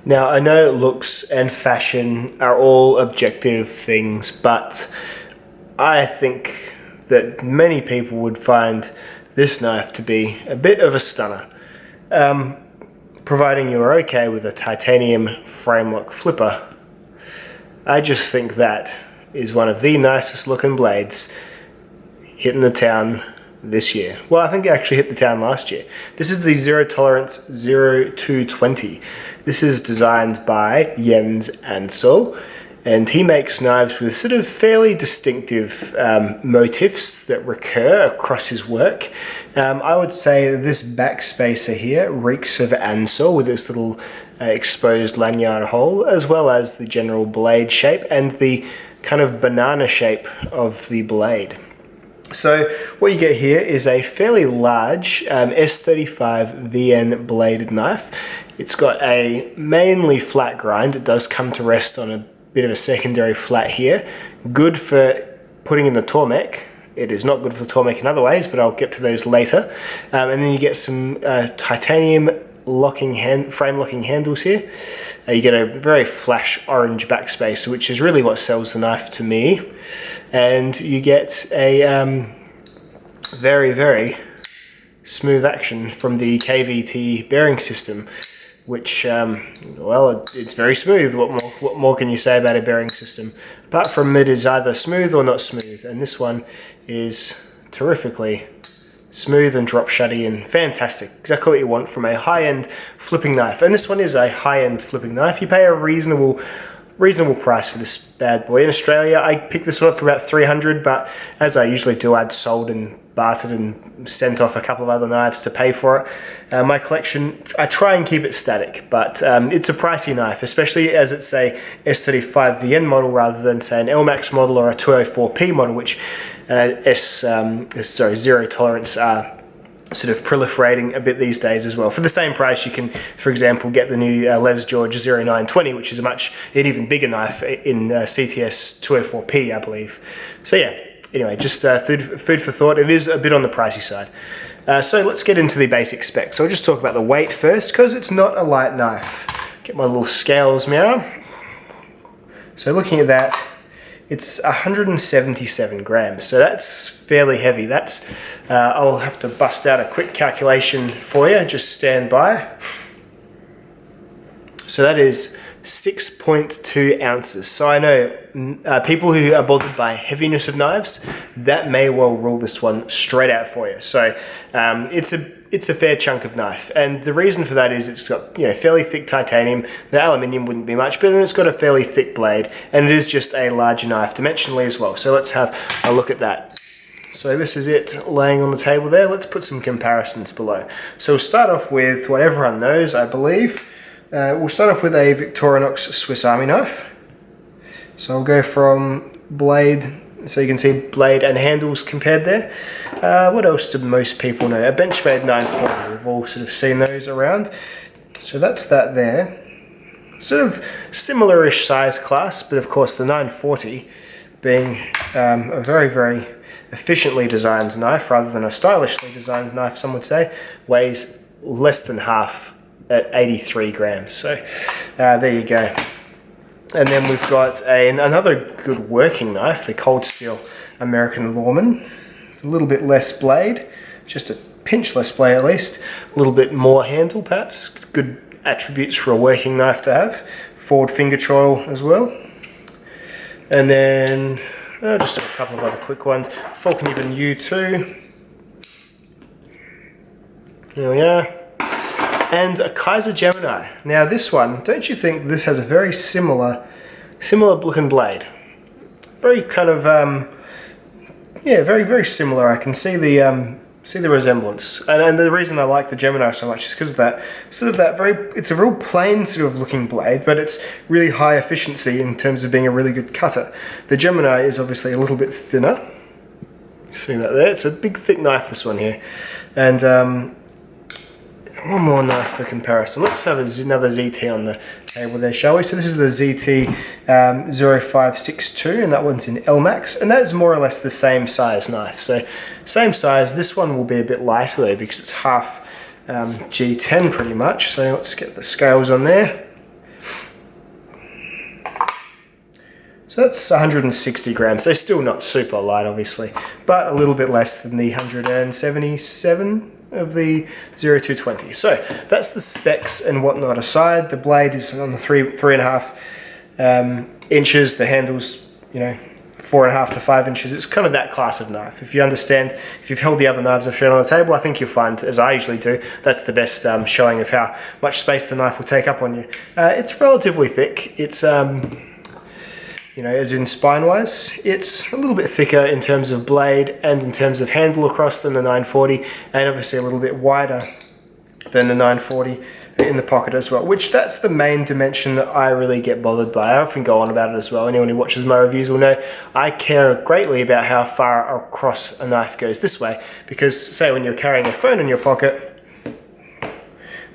Now, I know looks and fashion are all objective things, but I think that many people would find this knife to be a bit of a stunner. Providing you're okay with a titanium frame lock flipper, I just think that is one of the nicest looking blades hitting the town this year. Well, I think it actually hit the town last year. This is the Zero Tolerance ZT0220. This is designed by Jens Ansel, and he makes knives with sort of fairly distinctive motifs that recur across his work. I would say this backspacer here reeks of Ansel with its little exposed lanyard hole, as well as the general blade shape and the kind of banana shape of the blade. So what you get here is a fairly large S35 VN bladed knife. It's got a mainly flat grind. It does come to rest on a bit of a secondary flat here. Good for putting in the Tormek. It is not good for the Tormek in other ways, but I'll get to those later. And then you get some titanium frame locking handles here. You get a very flash orange backspacer, which is really what sells the knife to me. And you get a very, very smooth action from the KVT bearing system, which, well, it's very smooth. What more can you say about a bearing system? Apart from it is either smooth or not smooth, and this one is terrifically smooth and drop shutty and fantastic. Exactly what you want from a high-end flipping knife. And this one is a high-end flipping knife. You pay a reasonable price for this bad boy. In Australia, I picked this one up for about $300, but as I usually do, I'd sold and bartered and sent off a couple of other knives to pay for it. My collection, I try and keep it static, but it's a pricey knife, especially as it's a S35 VN model rather than, say, an LMAX model or a 204P model, which Zero Tolerance are sort of proliferating a bit these days as well. For the same price, you can, for example, get the new Les George 0920, which is an even bigger knife in CTS 204P, I believe. So yeah, anyway, just food for thought. It is a bit on the pricey side. So let's get into the basic specs. So I'll just talk about the weight first, because it's not a light knife. Get my little scales mirror. So looking at that, it's 177 grams, so that's fairly heavy. That's I'll have to bust out a quick calculation for you, just stand by. So that is 6.2 ounces. So I know people who are bothered by heaviness of knives, that may well rule this one straight out for you. So it's a fair chunk of knife, and the reason for that is it's got fairly thick titanium. The aluminium wouldn't be much, but then it's got a fairly thick blade, and it is just a larger knife dimensionally as well. So let's have a look at that. So this is it laying on the table there. Let's put some comparisons below. So we'll start off with what everyone knows, I believe. We'll start off with a Victorinox Swiss Army knife. So I'll go from blade, so you can see blade and handles compared there. What else do most people know? A Benchmade 940, we've all sort of seen those around. So that's that there. Sort of similar-ish size class, but of course the 940 being a very, very efficiently designed knife rather than a stylishly designed knife, some would say, weighs less than half at 83 grams. So there you go. And then we've got another good working knife, the Cold Steel American Lawman. It's a little bit less blade, just a pinch less blade at least, a little bit more handle perhaps. Good attributes for a working knife to have. Forward finger choil as well. And then just a couple of other quick ones. Falcon-Even U2. There we are. And a Kaiser Gemini. Now this one, don't you think this has a very similar looking blade? Very kind of, yeah, very, very similar. I can see the resemblance. And the reason I like the Gemini so much is because of that, sort of that it's a real plain sort of looking blade, but it's really high efficiency in terms of being a really good cutter. The Gemini is obviously a little bit thinner. See that there? It's a big thick knife, this one here. And one more knife for comparison. Let's have another ZT on the table there, shall we? So this is the ZT0562, and that one's in LMAX, and that is more or less the same size knife. So same size. This one will be a bit lighter though, because it's half G10 pretty much. So let's get the scales on there. So that's 160 grams. They're still not super light, obviously, but a little bit less than the 177 of the 0220. So that's the specs and whatnot aside. The blade is on the 3.5 inches. The handle's, 4.5 to 5 inches. It's kind of that class of knife. If you understand, if you've held the other knives I've shown on the table, I think you'll find, as I usually do, that's the best showing of how much space the knife will take up on you. It's relatively thick. It's, as in spine-wise, it's a little bit thicker in terms of blade and in terms of handle across than the 940, and obviously a little bit wider than the 940 in the pocket as well, which that's the main dimension that I really get bothered by. I often go on about it as well. Anyone who watches my reviews will know I care greatly about how far across a knife goes this way, because say when you're carrying a phone in your pocket,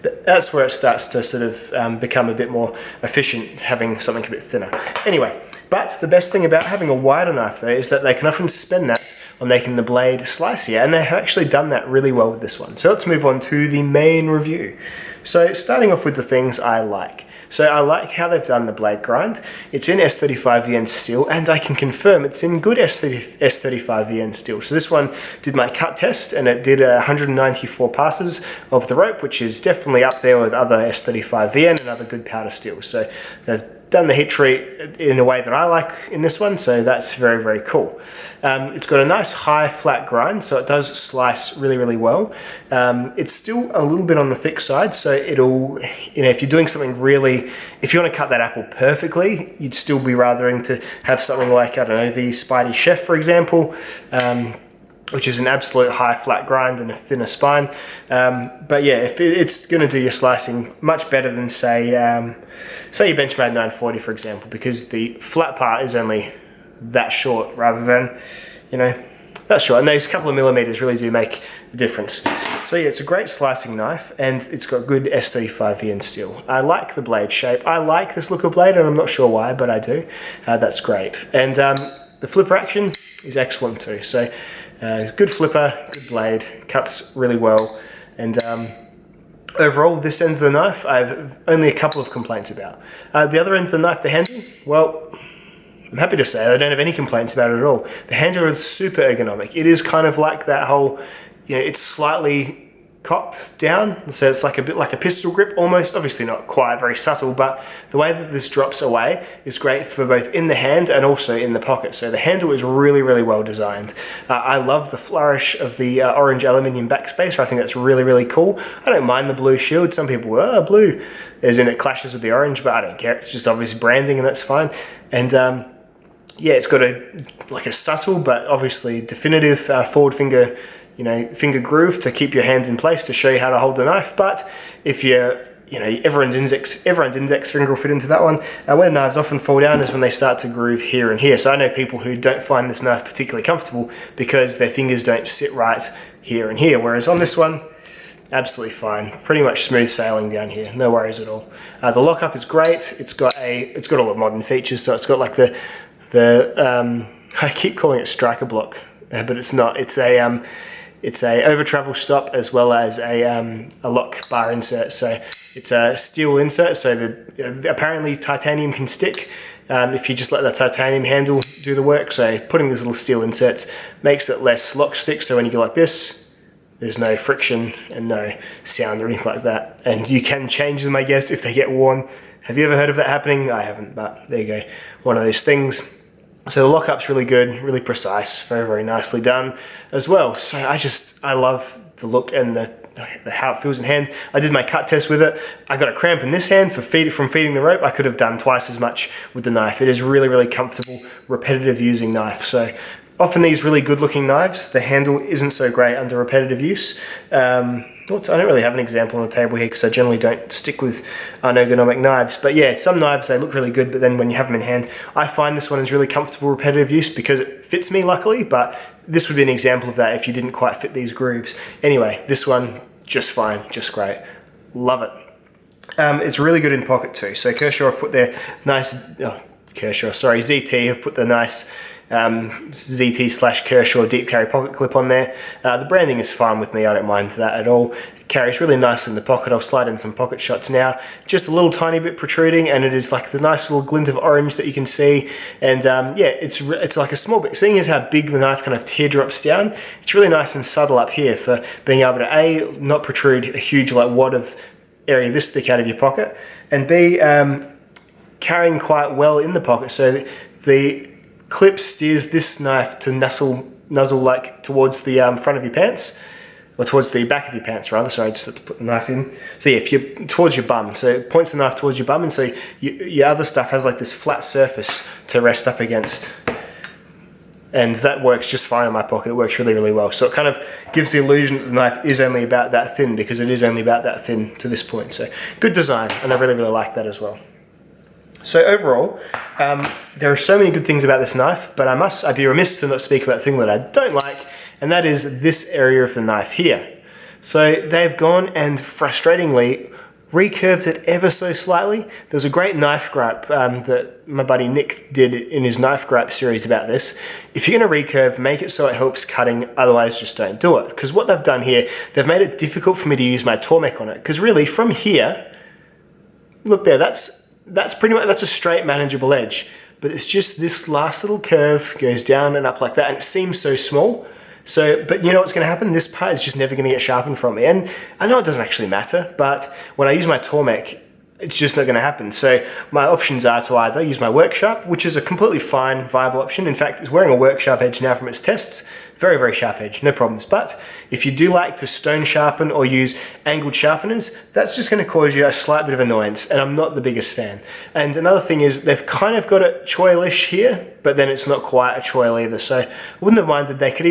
that's where it starts to sort of become a bit more efficient, having something a bit thinner. Anyway, but the best thing about having a wider knife though is that they can often spend that on making the blade slicier, and they've actually done that really well with this one. So let's move on to the main review. So starting off with the things I like. So I like how they've done the blade grind. It's in S35VN steel, and I can confirm it's in good S35VN steel. So this one did my cut test, and it did 194 passes of the rope, which is definitely up there with other S35VN and other good powder steels. So they've done the heat treat in a way that I like in this one, so that's very, very cool. It's got a nice high flat grind, so it does slice really, really well. It's still a little bit on the thick side, so it'll, if you're doing something really, if you want to cut that apple perfectly, you'd still be rathering to have something like, I don't know, the Spidey Chef, for example, which is an absolute high flat grind and a thinner spine. But yeah, if it's going to do your slicing much better than say your Benchmade 940, for example, because the flat part is only that short rather than, that short. And those couple of millimeters really do make a difference. So yeah, it's a great slicing knife, and it's got good S35VN steel. I like the blade shape. I like this look of blade, and I'm not sure why, but I do. That's great. And the flipper action is excellent too. So good flipper, good blade, cuts really well, and overall this end of the knife I've only a couple of complaints about. The other end of the knife, the handle, well, I'm happy to say I don't have any complaints about it at all. The handle is super ergonomic. It is kind of like that whole, it's slightly cocked down, so it's like a bit like a pistol grip almost, obviously not quite, very subtle, but the way that this drops away is great for both in the hand and also in the pocket. So the handle is really, really well designed. I love the flourish of the orange aluminium backspacer. I think that's really, really cool. I don't mind the blue shield. Some people go, blue, as in it clashes with the orange, but I don't care. It's just obvious branding, and that's fine. And yeah, it's got a subtle but obviously definitive forward finger finger groove to keep your hands in place to show you how to hold the knife. But if you're, everyone's index finger will fit into that one. Where knives often fall down is when they start to groove here and here. So I know people who don't find this knife particularly comfortable because their fingers don't sit right here and here. Whereas on this one, absolutely fine. Pretty much smooth sailing down here. No worries at all. The lockup is great. It's got all the modern features. So it's got like the I keep calling it striker block, but it's not. It's a over travel stop as well as a lock bar insert. So it's a steel insert, so apparently titanium can stick if you just let the titanium handle do the work. So putting these little steel inserts makes it less lock stick, so when you go like this, there's no friction and no sound or anything like that. And you can change them, I guess, if they get worn. Have you ever heard of that happening? I haven't, but there you go. One of those things. So the lockup's really good, really precise, very, very nicely done as well. So I love the look and the how it feels in hand. I did my cut test with it. I got a cramp in this hand from feeding the rope. I could have done twice as much with the knife. It is really, really comfortable, repetitive using knife. So often these really good looking knives, the handle isn't so great under repetitive use. I don't really have an example on the table here because I generally don't stick with unergonomic knives. But yeah, some knives, they look really good, but then when you have them in hand, I find this one is really comfortable repetitive use because it fits me luckily, but this would be an example of that if you didn't quite fit these grooves. Anyway, this one, just fine, just great. Love it. It's really good in pocket too. So ZT have put their nice ZT/Kershaw deep carry pocket clip on there. The branding is fine with me, I don't mind that at all. It carries really nicely in the pocket. I'll slide in some pocket shots now. Just a little tiny bit protruding, and it is like the nice little glint of orange that you can see. And yeah, it's like a small bit. Seeing as how big the knife kind of teardrops down, it's really nice and subtle up here for being able to A, not protrude a huge like wad of area this thick out of your pocket, and B, carrying quite well in the pocket. So the clip steers this knife to nuzzle like towards the front of your pants, or towards the back of your pants rather. Sorry, I just had to put the knife in. So yeah, if you're towards your bum, so it points the knife towards your bum, and so your other stuff has like this flat surface to rest up against. And that works just fine in my pocket. It works really, really well. So it kind of gives the illusion that the knife is only about that thin, because it is only about that thin to this point. So good design, and I really, really like that as well. So overall, there are so many good things about this knife, but I'd be remiss to not speak about the thing that I don't like, and that is this area of the knife here. So they've gone and frustratingly recurved it ever so slightly. There's a great knife gripe that my buddy Nick did in his knife gripe series about this. If you're going to recurve, make it so it helps cutting, otherwise just don't do it. Because what they've done here, they've made it difficult for me to use my Tormek on it. Because really, from here, look there, that's pretty much, that's a straight manageable edge. But it's just this last little curve goes down and up like that, and it seems so small. So, but you know what's going to happen? This part is just never going to get sharpened from me. And I know it doesn't actually matter, but when I use my Tormek, it's just not going to happen. So my options are to either use my work sharp, which is a completely fine, viable option. In fact, it's wearing a work sharp edge now from its tests. Very, very sharp edge, no problems. But if you do like to stone sharpen or use angled sharpeners, that's just going to cause you a slight bit of annoyance, and I'm not the biggest fan. And another thing is they've kind of got it choilish here, but then it's not quite a choil either. So I wouldn't have minded. They could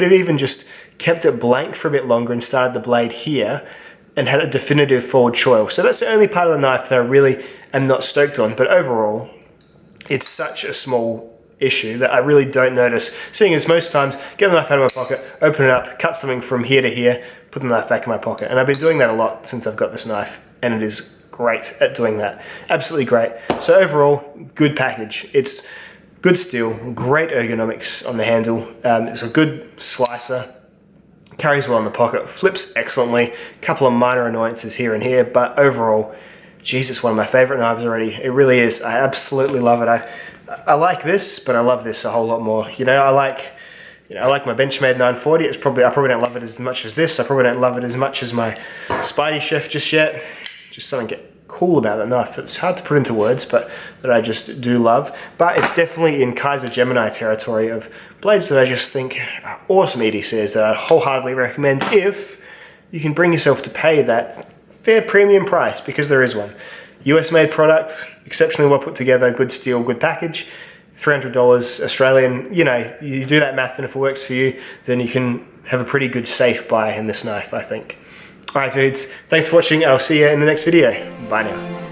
have even just kept it blank for a bit longer and started the blade here and had a definitive forward choil. So that's the only part of the knife that I really am not stoked on. But overall, it's such a small issue that I really don't notice, seeing as most times get the knife out of my pocket, open it up, cut something from here to here, put the knife back in my pocket. And I've been doing that a lot since I've got this knife, and it is great at doing that. Absolutely great. So overall, good package. It's good steel, great ergonomics on the handle. It's a good slicer, carries well in the pocket, flips excellently. A couple of minor annoyances here and here, but overall, geez, it's one of my favorite knives already. It really is. I absolutely love it. I like this, but I love this a whole lot more. You know, I like my Benchmade 940. I probably don't love it as much as this. I probably don't love it as much as my Spidey Chef just yet. Just something cool about that knife that's hard to put into words, but that I just do love. But it's definitely in Kaiser Gemini territory of blades that I just think are awesome EDCs that I wholeheartedly recommend if you can bring yourself to pay that fair premium price, because there is one. US made product, exceptionally well put together, good steel, good package, $300 Australian. You know, you do that math, and if it works for you, then you can have a pretty good safe buy in this knife, I think. Alright dudes, thanks for watching, and I'll see you in the next video. Bye now.